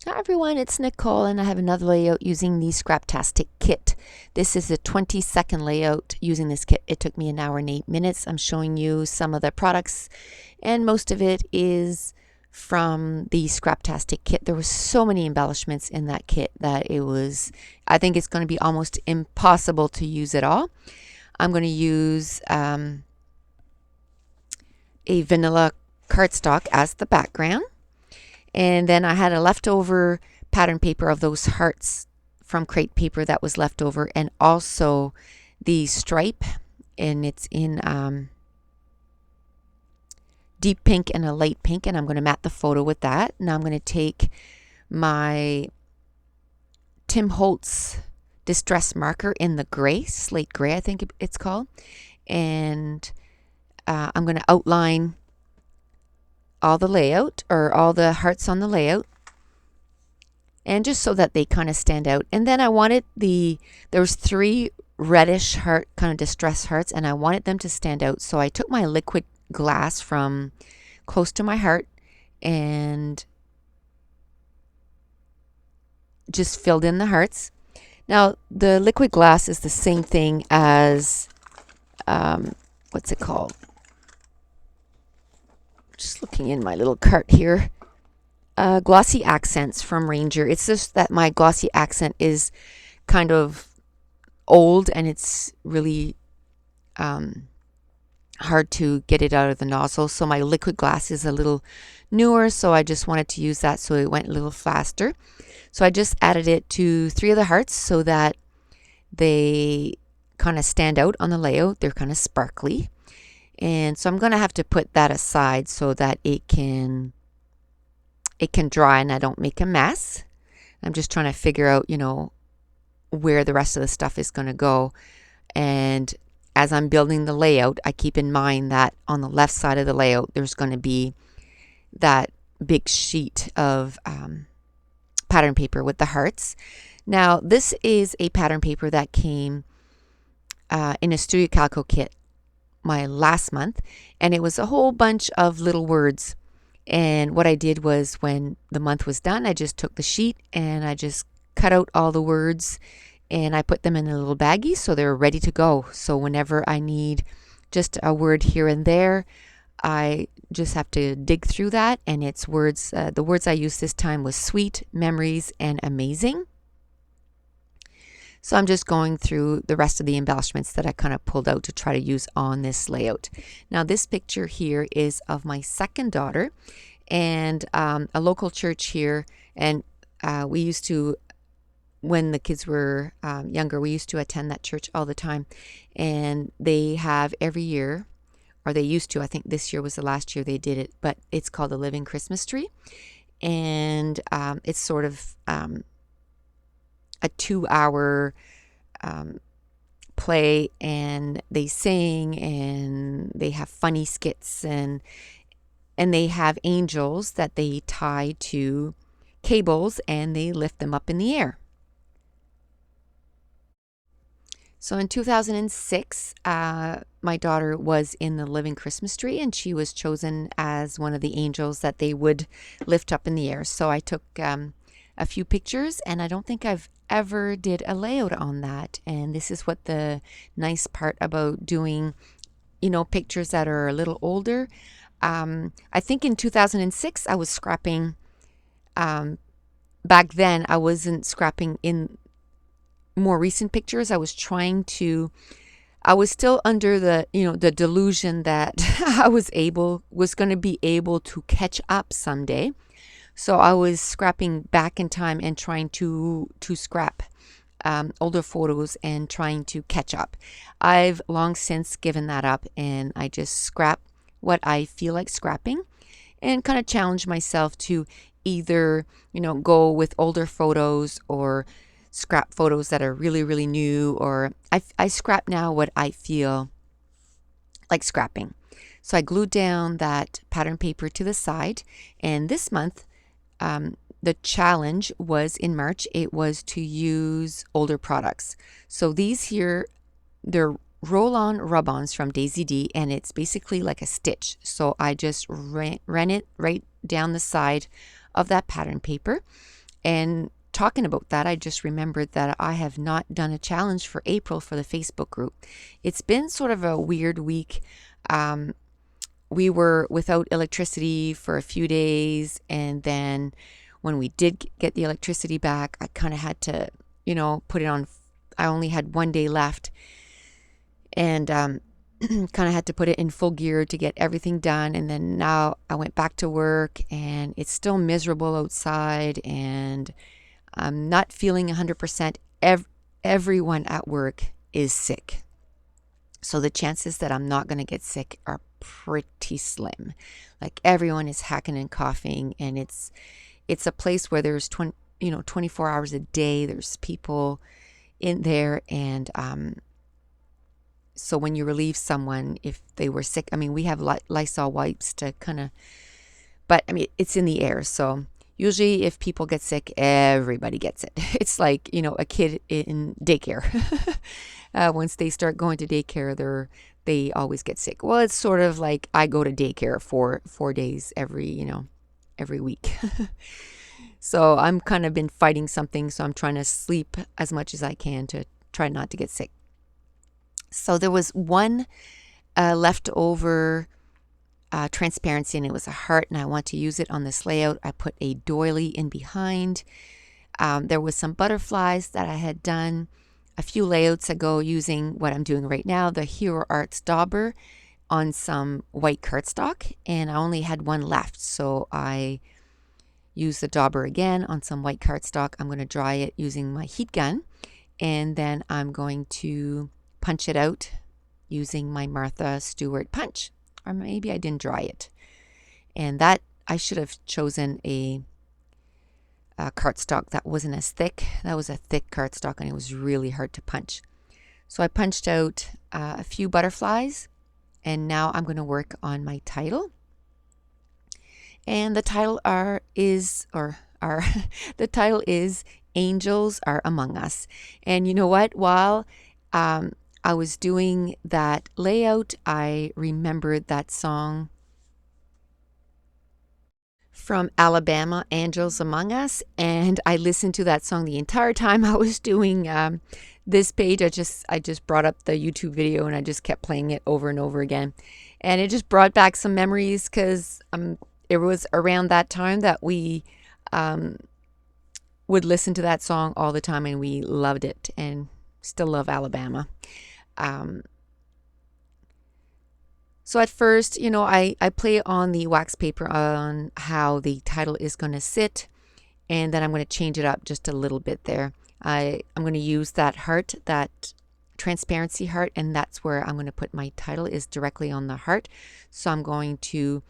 Hi everyone, it's Nicole and I have another layout using the Scraptastic kit. This is a 20-second layout using this kit. It took me an hour and 8 minutes. I'm showing you some of the products and most of it is from the Scraptastic kit. There were so many embellishments in that kit that I think it's going to be almost impossible to use it all. I'm going to use a vanilla cardstock as the background. And then I had a leftover pattern paper of those hearts from crate paper that was left over, and also the stripe, and it's in deep pink and a light pink, and I'm going to mat the photo with that. Now I'm going to take my Tim Holtz distress marker in the gray, slate gray I think it's called, and I'm going to outline all the layout, or all the hearts on the layout, and just so that they kind of stand out. And then I wanted there's 3 reddish heart, kind of distress hearts, and I wanted them to stand out. So I took my liquid glass from close to my heart and just filled in the hearts. Now the liquid glass is the same thing as what's it called? Just looking in my little cart here. Glossy Accents from Ranger. It's just that my glossy accent is kind of old and it's really hard to get it out of the nozzle. So my liquid glass is a little newer, so I just wanted to use that so it went a little faster. So I just added it to 3 of the hearts so that they kind of stand out on the layout. They're kind of sparkly. And so I'm going to have to put that aside so that it can dry and I don't make a mess. I'm just trying to figure out, where the rest of the stuff is going to go. And as I'm building the layout, I keep in mind that on the left side of the layout, there's going to be that big sheet of pattern paper with the hearts. Now, this is a pattern paper that came in a Studio Calico kit my last month, and it was a whole bunch of little words. And what I did was, when the month was done, I just took the sheet and I just cut out all the words and I put them in a little baggie so they're ready to go. So whenever I need just a word here and there, I just have to dig through that, and it's words. The words I used this time was sweet, memories, and amazing. So I'm just going through the rest of the embellishments that I kind of pulled out to try to use on this layout. Now this picture here is of my second daughter and a local church here. And we used to, when the kids were younger, we used to attend that church all the time. And they have every year, or they used to, I think this year was the last year they did it, but it's called the Living Christmas Tree. And it's sort of a 2-hour play, and they sing and they have funny skits, and they have angels that they tie to cables and they lift them up in the air. So in 2006, my daughter was in the Living Christmas Tree, and she was chosen as one of the angels that they would lift up in the air. So I took a few pictures, and I don't think I've ever did a layout on that. And this is what the nice part about doing, pictures that are a little older. I think in 2006 I was scrapping. Back then I wasn't scrapping in more recent pictures. I was still under the delusion that I was going to be able to catch up someday. So I was scrapping back in time and trying to scrap older photos and trying to catch up. I've long since given that up, and I just scrap what I feel like scrapping, and kind of challenge myself to either go with older photos or scrap photos that are really, really new, or I scrap now what I feel like scrapping. So I glued down that pattern paper to the side, and this month the challenge was in March. It was to use older products. So these here, they're roll-on rub-ons from Daisy D, and it's basically like a stitch. So I just ran it right down the side of that pattern paper, And talking about that, I just remembered that I have not done a challenge for April for the Facebook group. It's been sort of a weird week. We were without electricity for a few days, and then when we did get the electricity back, I kind of had to, put it on. I only had one day left, and kind of had to put it in full gear to get everything done. And then now I went back to work, and it's still miserable outside, and I'm not feeling 100%. Everyone at work is sick. So the chances that I'm not going to get sick are pretty slim. Like, everyone is hacking and coughing, and it's a place where there's 24 hours a day. There's people in there, and so when you relieve someone, if they were sick, I mean, we have Lysol wipes to kind of, but I mean, it's in the air. So usually if people get sick, everybody gets it. It's like, a kid in daycare. Once they start going to daycare, they always get sick. Well, it's sort of like I go to daycare for 4 days every week. So I'm kind of been fighting something. So I'm trying to sleep as much as I can to try not to get sick. So there was one leftover transparency, and it was a heart, and I want to use it on this layout. I put a doily in behind. There was some butterflies that I had done a few layouts ago using what I'm doing right now, the Hero Arts dauber, on some white cardstock, and I only had one left. So I used the dauber again on some white cardstock. I'm going to dry it using my heat gun, and then I'm going to punch it out using my Martha Stewart punch. Or maybe I didn't dry it. And that, I should have chosen a cardstock that wasn't as thick. That was a thick cardstock, and it was really hard to punch. So I punched out a few butterflies, and now I'm going to work on my title. And the title the title is Angels Are Among Us. And you know what? While I was doing that layout, I remembered that song from Alabama, Angels Among Us, and I listened to that song the entire time I was doing this page. I just brought up the YouTube video, and I just kept playing it over and over again, and it just brought back some memories, because it was around that time that we would listen to that song all the time, and we loved it, and still love Alabama. So at first, I play on the wax paper on how the title is going to sit, and then I'm going to change it up just a little bit there. I'm going to use that heart, that transparency heart, and that's where I'm going to put my title, is directly on the heart. So I'm going to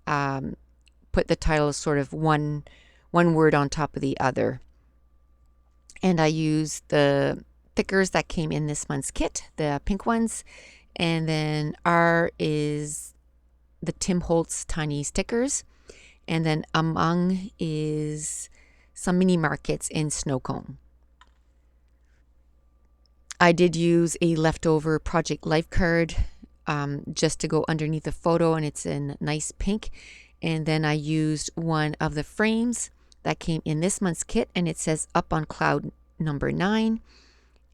put the title as sort of one word on top of the other. And I use the thickers that came in this month's kit, the pink ones, and then R is the Tim Holtz tiny stickers, and then Among is some mini markets in snow cone. I did use a leftover Project Life card just to go underneath the photo, and it's in nice pink. And then I used one of the frames that came in this month's kit, and it says Up on Cloud number 9.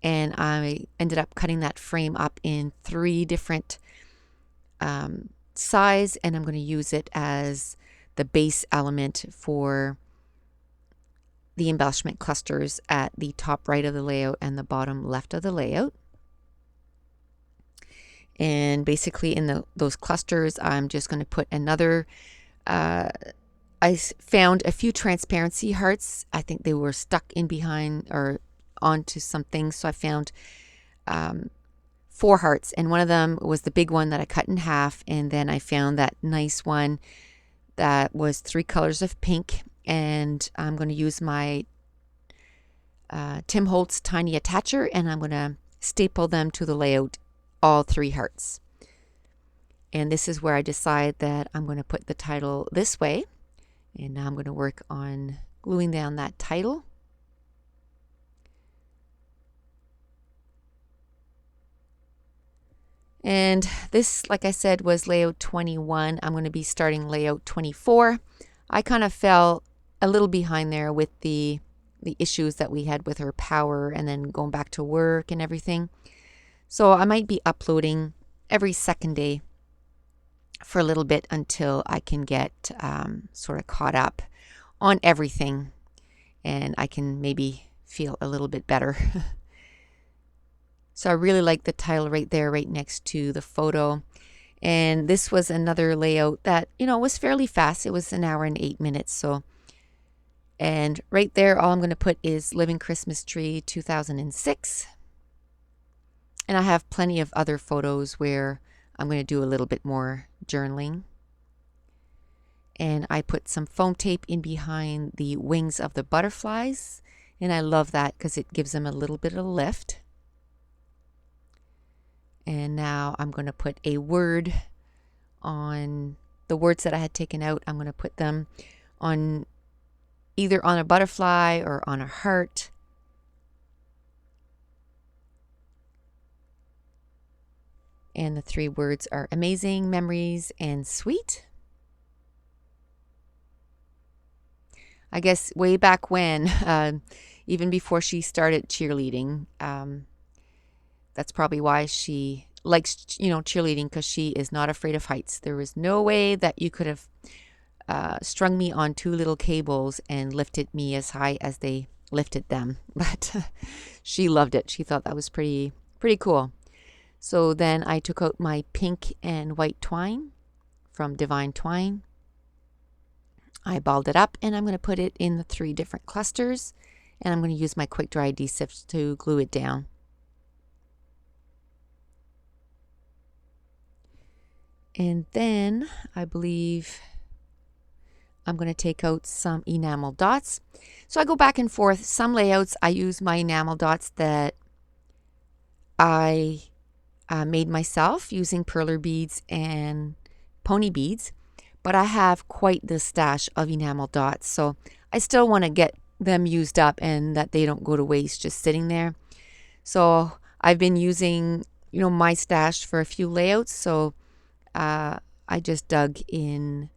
And I ended up cutting that frame up in 3 different size, and I'm going to use it as the base element for the embellishment clusters at the top right of the layout and the bottom left of the layout. And basically in those clusters, I'm just going to put another, I found a few transparency hearts. I think they were stuck in behind or onto some things, so I found 4 hearts, and one of them was the big one that I cut in half, and then I found that nice one that was 3 colors of pink, and I'm going to use my Tim Holtz tiny attacher, and I'm going to staple them to the layout, all 3 hearts. And this is where I decide that I'm going to put the title this way, and now I'm going to work on gluing down that title. And this, like I said, was layout 21. I'm going to be starting layout 24. I kind of fell a little behind there with the issues that we had with her power and then going back to work and everything. So I might be uploading every second day for a little bit until I can get sort of caught up on everything and I can maybe feel a little bit better. So I really like the title right there, right next to the photo. And this was another layout that, was fairly fast. It was 1 hour and 8 minutes. So, and right there, all I'm going to put is Living Christmas Tree 2006. And I have plenty of other photos where I'm going to do a little bit more journaling. And I put some foam tape in behind the wings of the butterflies. And I love that because it gives them a little bit of lift. And now I'm going to put a word on the words that I had taken out. I'm going to put them on either on a butterfly or on a heart. And the 3 words are amazing, memories, and sweet. I guess way back when, even before she started cheerleading, that's probably why she likes, cheerleading, because she is not afraid of heights. There was no way that you could have strung me on 2 little cables and lifted me as high as they lifted them. But she loved it. She thought that was pretty cool. So then I took out my pink and white twine from Divine Twine. I balled it up and I'm going to put it in the 3 different clusters. And I'm going to use my quick dry adhesive to glue it down. And then I believe I'm going to take out some enamel dots. So I go back and forth. Some layouts I use my enamel dots that I made myself using perler beads and pony beads. But I have quite the stash of enamel dots. So I still want to get them used up and that they don't go to waste just sitting there. So I've been using, my stash for a few layouts. So I just dug in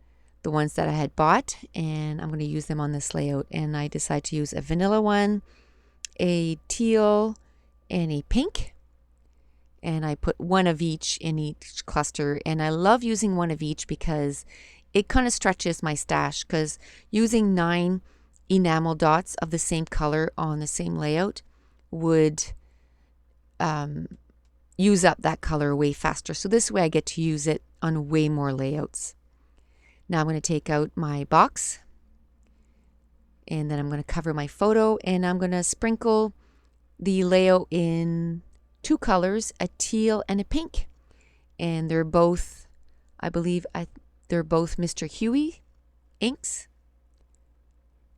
the ones that I had bought and I'm going to use them on this layout. And I decided to use a vanilla one, a teal, and a pink. And I put 1 of each in each cluster. And I love using 1 of each because it kind of stretches my stash, because using 9 enamel dots of the same color on the same layout would use up that color way faster. So this way I get to use it on way more layouts. Now I'm going to take out my box and then I'm going to cover my photo and I'm going to sprinkle the layout in 2 colors, a teal and a pink. And they're both, I believe, they're both Mr. Huey inks.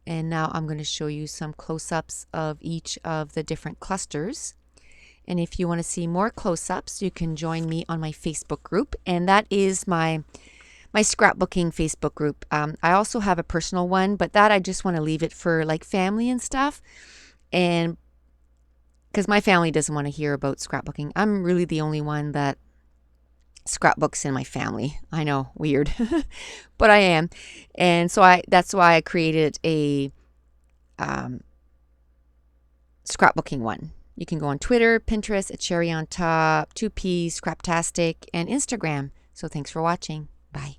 And now I'm going to show you some close-ups of each of the different clusters. And if you want to see more close-ups, you can join me on my Facebook group. And that is my scrapbooking Facebook group. I also have a personal one, but that I just want to leave it for like family and stuff. And because my family doesn't want to hear about scrapbooking. I'm really the only one that scrapbooks in my family. I know, weird, but I am. And so that's why I created a scrapbooking one. You can go on Twitter, Pinterest, A Cherry on Top, 2P, Scraptastic, and Instagram. So thanks for watching. Bye.